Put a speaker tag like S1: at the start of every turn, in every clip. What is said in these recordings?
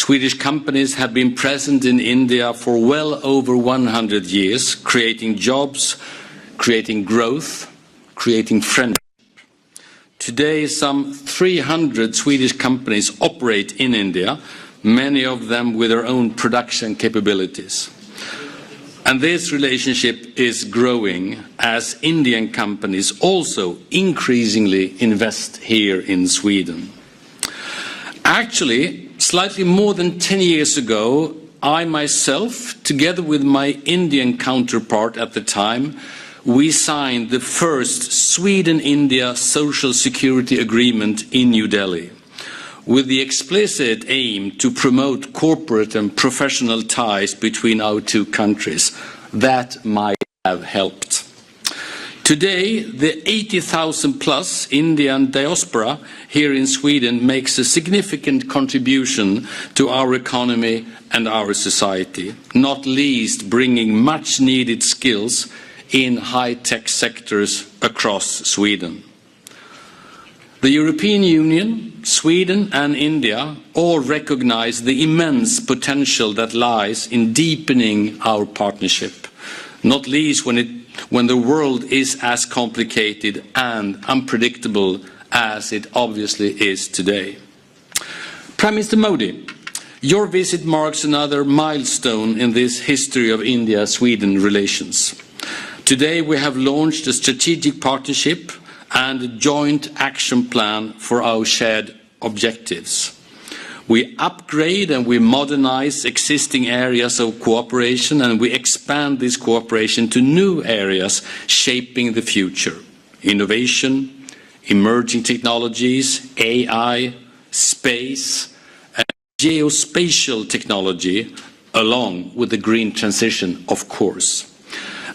S1: Swedish companies have been present in India for well over 100 years, creating jobs, creating growth, creating friendship. Today, some 300 Swedish companies operate in India, many of them with their own production capabilities. And this relationship is growing as Indian companies also increasingly invest here in Sweden. Actually, slightly more than 10 years ago, I myself, together with my Indian counterpart at the time, we signed the first Sweden-India Social Security Agreement in New Delhi, with the explicit aim to promote corporate and professional ties between our two countries. That might have helped. Today, the 80,000 plus Indian diaspora here in Sweden makes a significant contribution to our economy and our society, not least bringing much needed skills in high-tech sectors across Sweden. The European Union, Sweden and India all recognize the immense potential that lies in deepening our partnership, not least when the world is as complicated and unpredictable as it obviously is today. Prime Minister Modi, your visit marks another milestone in this history of India-Sweden relations. Today we have launched a strategic partnership and a joint action plan for our shared objectives. We upgrade and we modernize existing areas of cooperation, and we expand this cooperation to new areas shaping the future: innovation, emerging technologies, AI, space, and geospatial technology, along with the green transition, of course.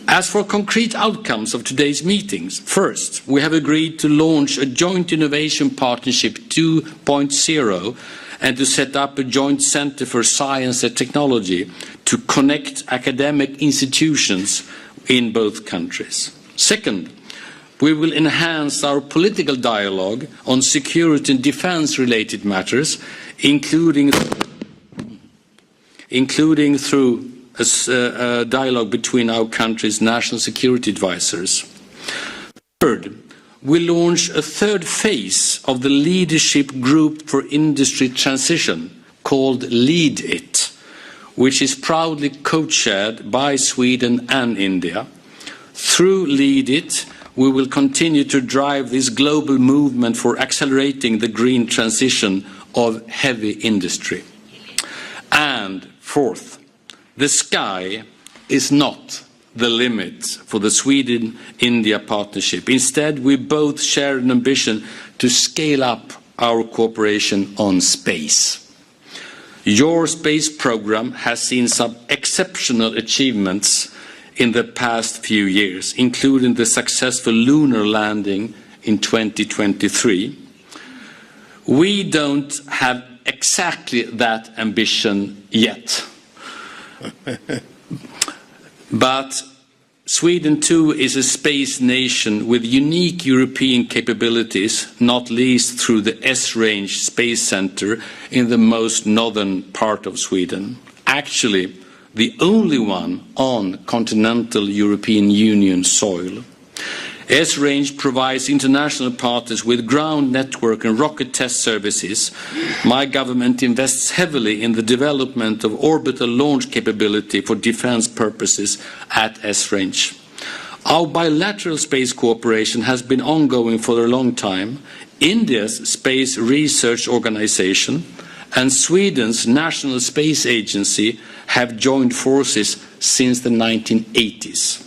S1: As for concrete outcomes of today's meetings, first, we have agreed to launch a joint innovation partnership 2.0 and to set up a joint center for science and technology to connect academic institutions in both countries. Second, we will enhance our political dialogue on security and defense-related matters, including through a dialogue between our country's national security advisors. Third, we launch a third phase of the Leadership Group for Industry Transition, called Lead It, which is proudly co-chaired by Sweden and India. Through Lead It, we will continue to drive this global movement for accelerating the green transition of heavy industry. And fourth, the sky is not the limit for the Sweden-India partnership. Instead, we both share an ambition to scale up our cooperation on space. Your space program has seen some exceptional achievements in the past few years, including the successful lunar landing in 2023. We don't have exactly that ambition yet. But Sweden too is a space nation with unique European capabilities, not least through the S-Range Space Center in the most northern part of Sweden. Actually, the only one on continental European Union soil. S-Range provides international partners with ground network and rocket test services. My government invests heavily in the development of orbital launch capability for defense purposes at S-Range. Our bilateral space cooperation has been ongoing for a long time. India's Space Research Organization and Sweden's National Space Agency have joined forces since the 1980s.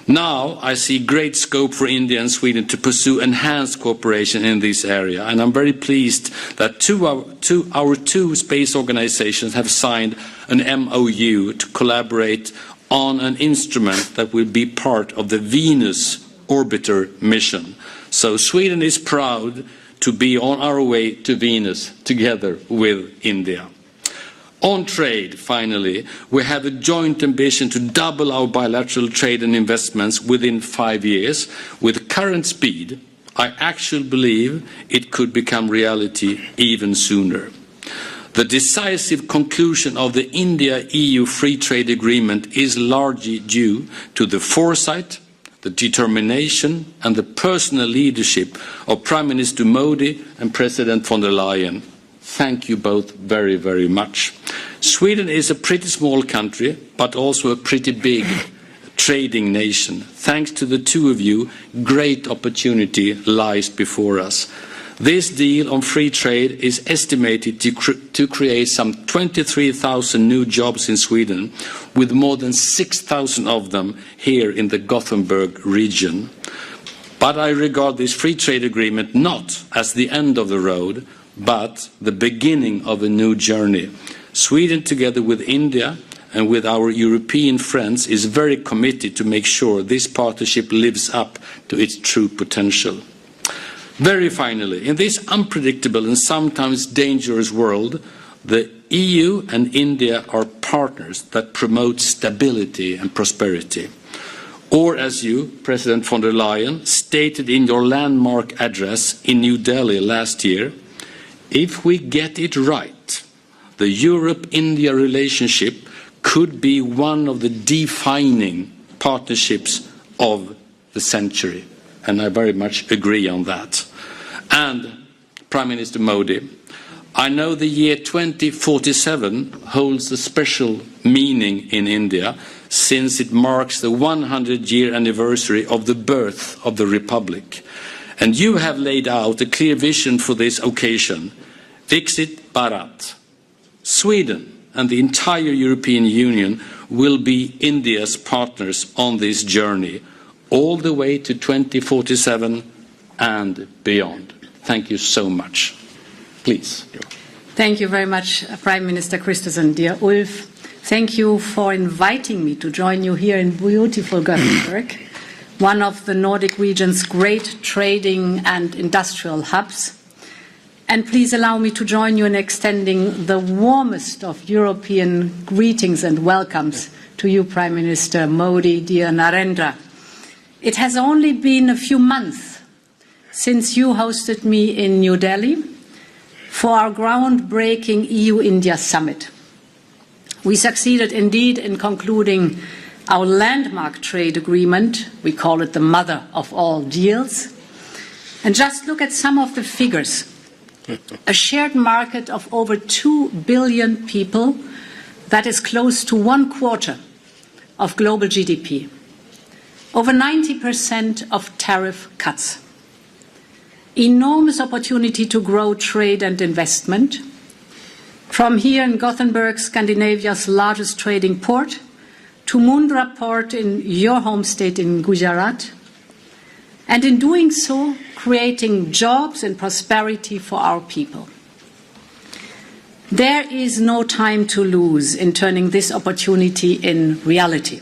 S1: Now I see great scope for India and Sweden to pursue enhanced cooperation in this area, and I'm very pleased that our two space organizations have signed an MOU to collaborate on an instrument that will be part of the Venus orbiter mission. So Sweden is proud to be on our way to Venus together with India. On trade, finally, we have a joint ambition to double our bilateral trade and investments within 5 years. With current speed, I actually believe it could become reality even sooner. The decisive conclusion of the India-EU free trade agreement is largely due to the foresight, the determination and the personal leadership of Prime Minister Modi and President von der Leyen. Thank you both very, very much. Sweden is a pretty small country, but also a pretty big trading nation. Thanks to the two of you, great opportunity lies before us. This deal on free trade is estimated to create some 23,000 new jobs in Sweden, with more than 6,000 of them here in the Gothenburg region. But I regard this free trade agreement not as the end of the road, but the beginning of a new journey. Sweden, together with India and with our European friends, is very committed to make sure this partnership lives up to its true potential. Very finally, in this unpredictable and sometimes dangerous world, the EU and India are partners that promote stability and prosperity. Or, as you, President von der Leyen, stated in your landmark address in New Delhi last year, if we get it right, the Europe-India relationship could be one of the defining partnerships of the century. And I very much agree on that. And, Prime Minister Modi, I know the year 2047 holds a special meaning in India, since it marks the 100-year anniversary of the birth of the Republic. And you have laid out a clear vision for this occasion. Viksit Bharat. Sweden and the entire European Union will be India's partners on this journey, all the way to 2047 and beyond. Thank you so much. Please.
S2: Thank you very much, Prime Minister Kristersson. Dear Ulf, thank you for inviting me to join you here in beautiful Gothenburg, one of the Nordic region's great trading and industrial hubs. And please allow me to join you in extending the warmest of European greetings and welcomes to you, Prime Minister Modi, dear Narendra. It has only been a few months since you hosted me in New Delhi for our groundbreaking EU-India summit. We succeeded indeed in concluding our landmark trade agreement. We call it the mother of all deals. And just look at some of the figures. A shared market of over 2 billion people, that is close to 1/4 of global GDP. Over 90% of tariff cuts. Enormous opportunity to grow trade and investment. From here in Gothenburg, Scandinavia's largest trading port, to Mundra port in your home state in Gujarat. And in doing so, creating jobs and prosperity for our people. There is no time to lose in turning this opportunity in reality.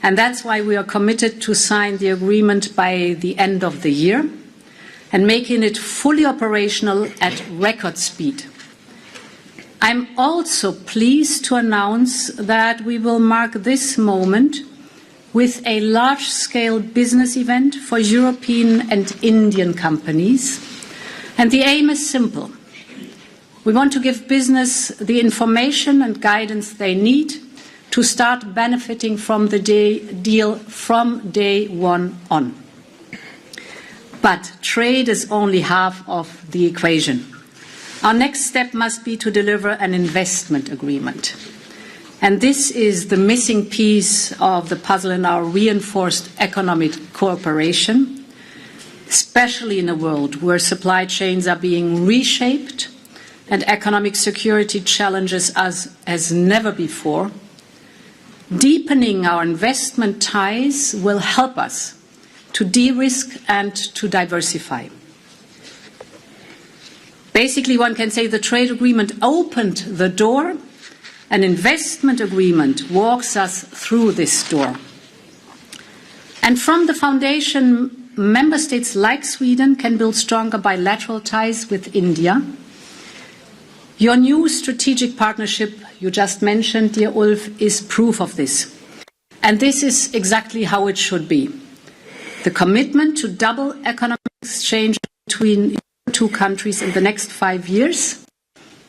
S2: And that's why we are committed to sign the agreement by the end of the year and making it fully operational at record speed. I'm also pleased to announce that we will mark this moment with a large-scale business event for European and Indian companies. And the aim is simple. We want to give business the information and guidance they need to start benefiting from the deal from day one on. But trade is only half of the equation. Our next step must be to deliver an investment agreement. And this is the missing piece of the puzzle in our reinforced economic cooperation, especially in a world where supply chains are being reshaped and economic security challenges us as never before. Deepening our investment ties will help us to de-risk and to diversify. Basically, one can say the trade agreement opened the door. An investment agreement walks us through this door. And from the foundation, member states like Sweden can build stronger bilateral ties with India. Your new strategic partnership you just mentioned, dear Ulf, is proof of this. And this is exactly how it should be. The commitment to double economic exchange between two countries in the next 5 years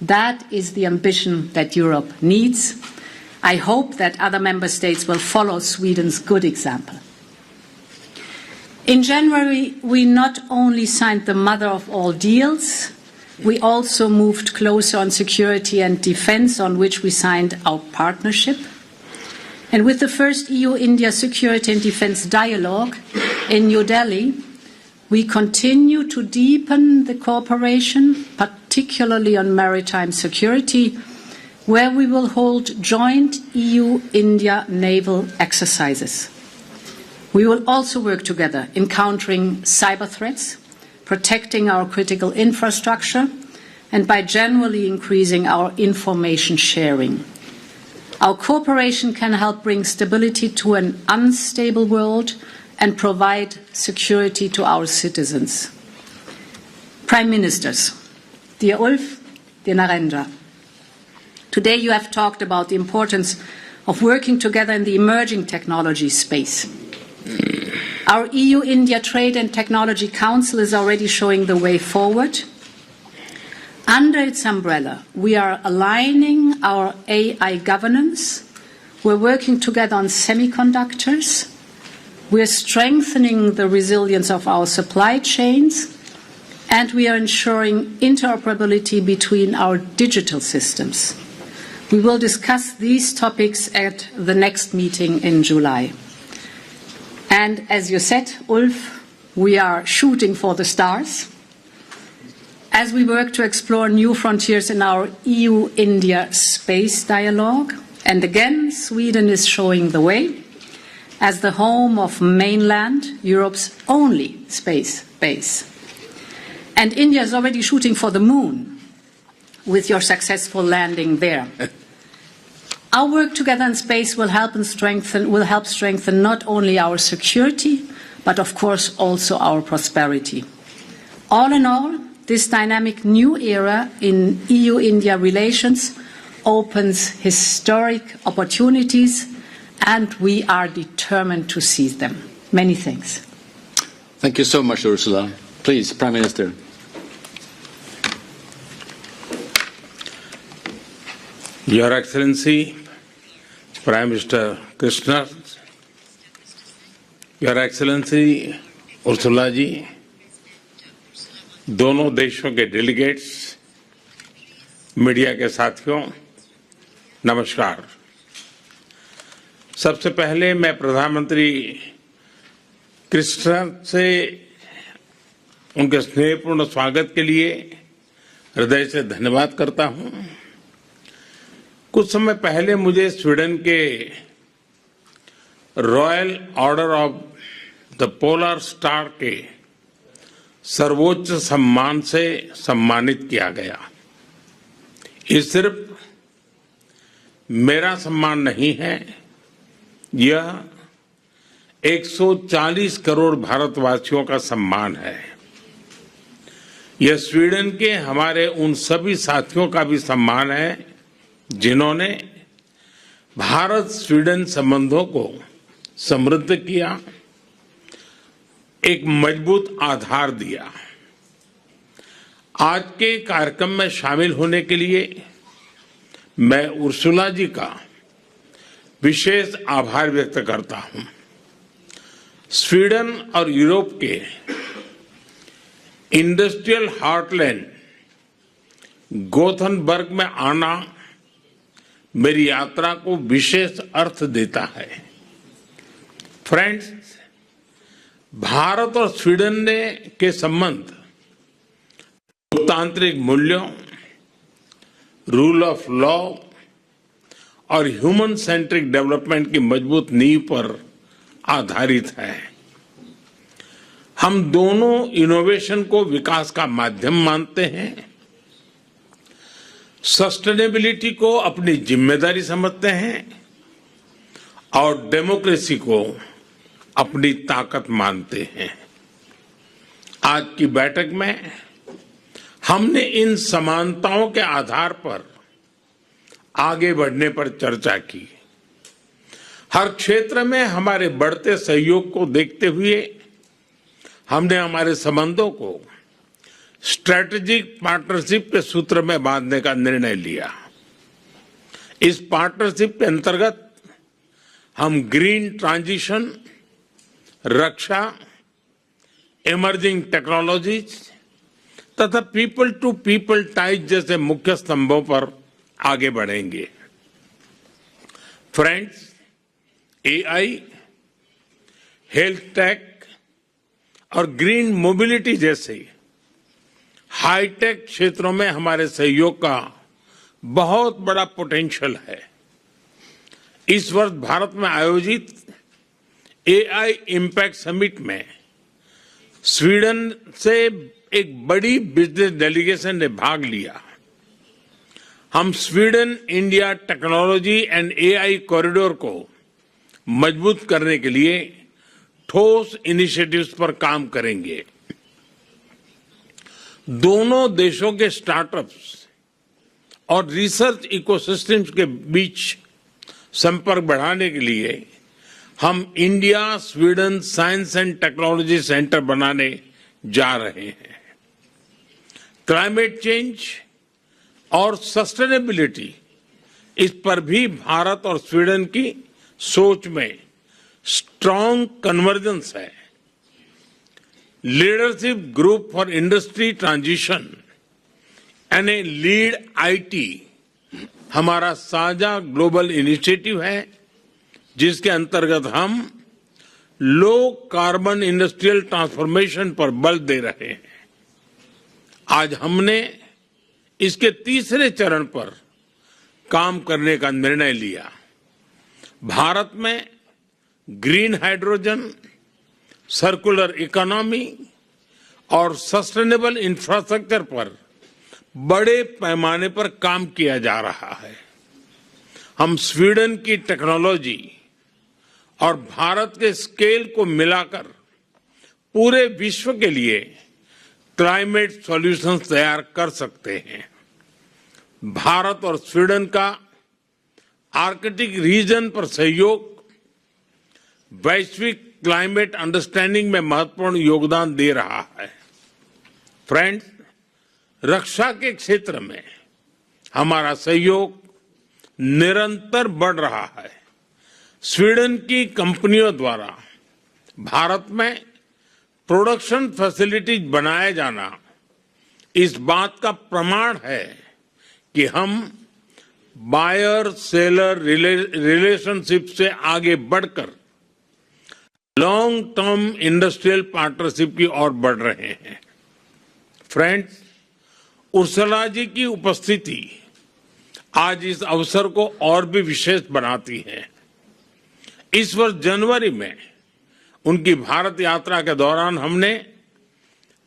S2: That is the ambition that Europe needs. I hope that other member states will follow Sweden's good example. In January, we not only signed the mother of all deals, we also moved closer on security and defence, on which we signed our partnership. And with the first EU-India security and defence dialogue in New Delhi, we continue to deepen the cooperation, particularly on maritime security, where we will hold joint EU-India naval exercises. We will also work together in countering cyber threats, protecting our critical infrastructure, and by generally increasing our information sharing. Our cooperation can help bring stability to an unstable world and provide security to our citizens. Prime Ministers, dear Ulf, dear Narendra, today you have talked about the importance of working together in the emerging technology space. Our EU-India Trade and Technology Council is already showing the way forward. Under its umbrella, we are aligning our AI governance. We're working together on semiconductors. We're strengthening the resilience of our supply chains. And we are ensuring interoperability between our digital systems. We will discuss these topics at the next meeting in July. And as you said, Ulf, we are shooting for the stars as we work to explore new frontiers in our EU-India space dialogue. And again, Sweden is showing the way as the home of mainland Europe's only space base. And India is already shooting for the moon with your successful landing there. Our work together in space will help strengthen not only our security, but of course also our prosperity. All in all, this dynamic new era in EU-India relations opens historic opportunities, and we are determined to seize them. Many thanks.
S1: Thank you so much, Ursula. Please, Prime Minister.
S3: Your Excellency, Prime Minister Kristersson, Your Excellency Ursula जी, दोनों देशों के delegates, media के साथियों, नमस्कार। सबसे पहले मैं प्रधानमंत्री क्रिस्टसन से उनके स्नेहपूर्ण स्वागत के लिए हृदय से धन्यवाद करता हूं। कुछ समय पहले मुझे स्वीडन के royal order of the polar star के सर्वोच्च सम्मान से सम्मानित किया गया। ये सिर्फ मेरा सम्मान नहीं है, यह 140 करोड़ भारतवासियों का सम्मान है। यह स्वीडन के हमारे उन सभी साथियों का भी सम्मान है जिन्होंने भारत स्वीडन संबंधों को समृद्ध किया, एक मजबूत आधार दिया। आज के कार्यक्रम में शामिल होने के लिए मैं उर्सुला जी का विशेष आभार व्यक्त करता हूं। स्वीडन और यूरोप के इंडस्ट्रियल हार्टलैंड गोथनबर्ग में आना मेरी यात्रा को विशेष अर्थ देता है। फ्रेंड्स, भारत और स्वीडन के संबंध लोकतांत्रिक मूल्यों, रूल ऑफ लॉ और ह्यूमन सेंट्रिक डेवलपमेंट की मजबूत नींव पर आधारित है। हम दोनों इनोवेशन को विकास का माध्यम मानते हैं, सस्टेनेबिलिटी को अपनी जिम्मेदारी समझते हैं और डेमोक्रेसी को अपनी ताकत मानते हैं। आज की बैठक में हमने इन समानताओं के आधार पर आगे बढ़ने पर चर्चा की। हर क्षेत्र में हमारे बढ़ते सहयोग को देखते हुए हमने हमारे संबंधों को स्ट्रेटेजिक पार्टनरशिप के सूत्र में बांधने का निर्णय लिया। इस पार्टनरशिप के अंतर्गत हम ग्रीन ट्रांजिशन, रक्षा, इमर्जिंग टेक्नोलॉजीज तथा पीपल टू पीपल टाइज जैसे मुख्य स्तंभों पर आगे बढ़ेंगे। फ्रेंड्स, एआई, हेल्थ टेक और ग्रीन मोबिलिटी जैसे हाईटेक क्षेत्रों में हमारे सहयोग का बहुत बड़ा पोटेंशियल है। इस वर्ष भारत में आयोजित एआई इम्पैक्ट समिट में स्वीडन से एक बड़ी बिजनेस डेलीगेशन ने भाग लिया। हम Sweden India technology and AI corridor को मजबूत करने के लिए ठोस इनिशिएटिव्स पर काम करेंगे। दोनों देशों के स्टार्टअप्स और रिसर्च इकोसिस्टम्स के बीच संपर्क बढ़ाने के लिए हम India Sweden science and technology centre बनाने जा रहे हैं। क्लाइमेट चेंज और सस्टेनेबिलिटी, इस पर भी भारत और स्वीडन की सोच में स्ट्रांग कन्वर्जेंस है। Leadership group for industry transition यानी लीड आईटी हमारा साझा ग्लोबल इनिशिएटिव है, जिसके अंतर्गत हम लो कार्बन इंडस्ट्रियल ट्रांसफॉर्मेशन पर बल दे रहे हैं। आज हमने इसके तीसरे चरण पर काम करने का निर्णय लिया। भारत में ग्रीन हाइड्रोजन, सर्कुलर इकोनॉमी और सस्टेनेबल इंफ्रास्ट्रक्चर पर बड़े पैमाने पर काम किया जा रहा है। हम स्वीडन की टेक्नोलॉजी और भारत के स्केल को मिलाकर पूरे विश्व के लिए क्लाइमेट सॉल्यूशंस तैयार कर सकते हैं। भारत और स्वीडन का आर्कटिक रीजन पर सहयोग वैश्विक क्लाइमेट अंडरस्टैंडिंग में महत्वपूर्ण योगदान दे रहा है। फ्रेंड्स, रक्षा के क्षेत्र में हमारा सहयोग निरंतर बढ़ रहा है। स्वीडन की कंपनियों द्वारा भारत में प्रोडक्शन फैसिलिटीज बनाया जाना इस बात का प्रमाण है कि हम बायर सेलर रिलेशनशिप से आगे बढ़कर लॉन्ग टर्म इंडस्ट्रियल पार्टनरशिप की ओर बढ़ रहे हैं। फ्रेंड्स, उर्सला जी की उपस्थिति आज इस अवसर को और भी विशेष बनाती है। इस वर्ष जनवरी में उनकी भारत यात्रा के दौरान हमने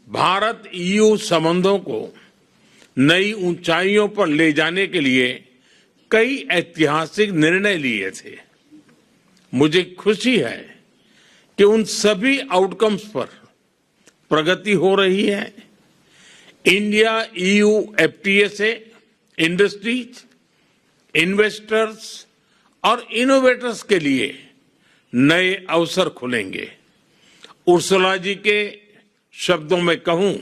S3: भारत ईयू संबंधों को नई ऊंचाइयों पर ले जाने के लिए कई ऐतिहासिक निर्णय लिए थे। मुझे खुशी है कि उन सभी आउटकम्स पर प्रगति हो रही है। इंडिया ईयू एफटीए से इंडस्ट्रीज, इन्वेस्टर्स और इनोवेटर्स के लिए नए अवसर खुलेंगे। उर्सुला जी के शब्दों में कहूं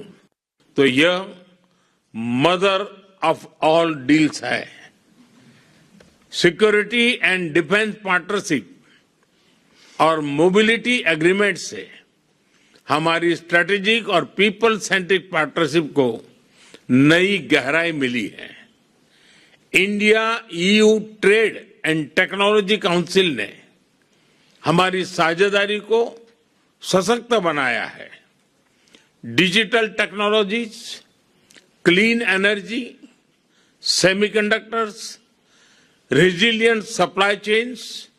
S3: तो यह मदर ऑफ ऑल डील्स है। सिक्योरिटी एंड डिफेंस पार्टनरशिप और मोबिलिटी एग्रीमेंट से हमारी स्ट्रेटेजिक और पीपल सेंट्रिक पार्टनरशिप को नई गहराई मिली है। India EU trade and technology council ने हमारी साझेदारी को सशक्त बनाया है। Digital technologies, clean energy, semiconductors, resilient supply chains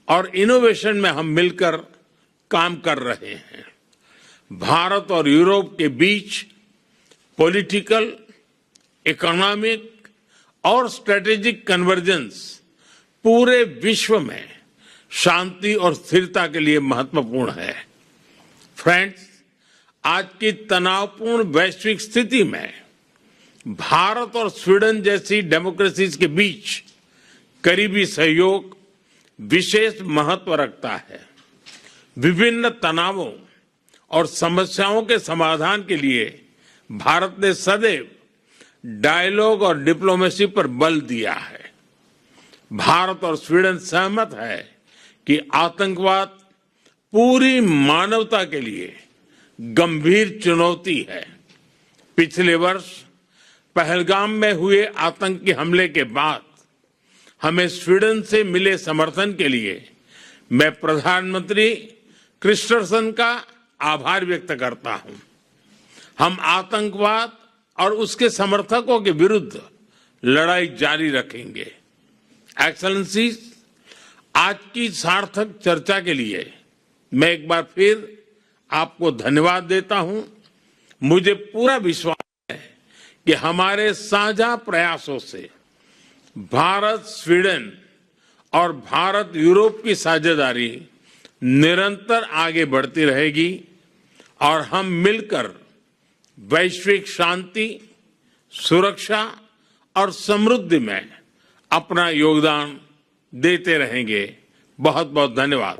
S3: और इनोवेशन में हम मिलकर काम कर रहे हैं। भारत और यूरोप के बीच पॉलिटिकल, इकोनॉमिक और स्ट्रेटेजिक कन्वर्जेंस पूरे विश्व में शांति और स्थिरता के लिए महत्वपूर्ण है। फ्रेंड्स, आज की तनावपूर्ण वैश्विक स्थिति में भारत और स्वीडन जैसी डेमोक्रेसीज के बीच करीबी सहयोग विशेष महत्व रखता है। विभिन्न तनावों और समस्याओं के समाधान के लिए भारत ने सदैव डायलॉग और डिप्लोमेसी पर बल दिया है। भारत और स्वीडन सहमत है कि आतंकवाद पूरी मानवता के लिए गंभीर चुनौती है। पिछले वर्ष पहलगाम में हुए आतंकी हमले के बाद हमें स्वीडन से मिले समर्थन के लिए मैं प्रधानमंत्री क्रिस्टरसन का आभार व्यक्त करता हूं। हम आतंकवाद और उसके समर्थकों के विरुद्ध लड़ाई जारी रखेंगे। एक्सेलेंसीज, आज की सार्थक चर्चा के लिए मैं एक बार फिर आपको धन्यवाद देता हूं। मुझे पूरा विश्वास है कि हमारे साझा प्रयासों से भारत स्वीडन और भारत यूरोप की साझेदारी निरंतर आगे बढ़ती रहेगी और हम मिलकर वैश्विक शांति, सुरक्षा और समृद्धि में अपना योगदान देते रहेंगे। बहुत बहुत धन्यवाद।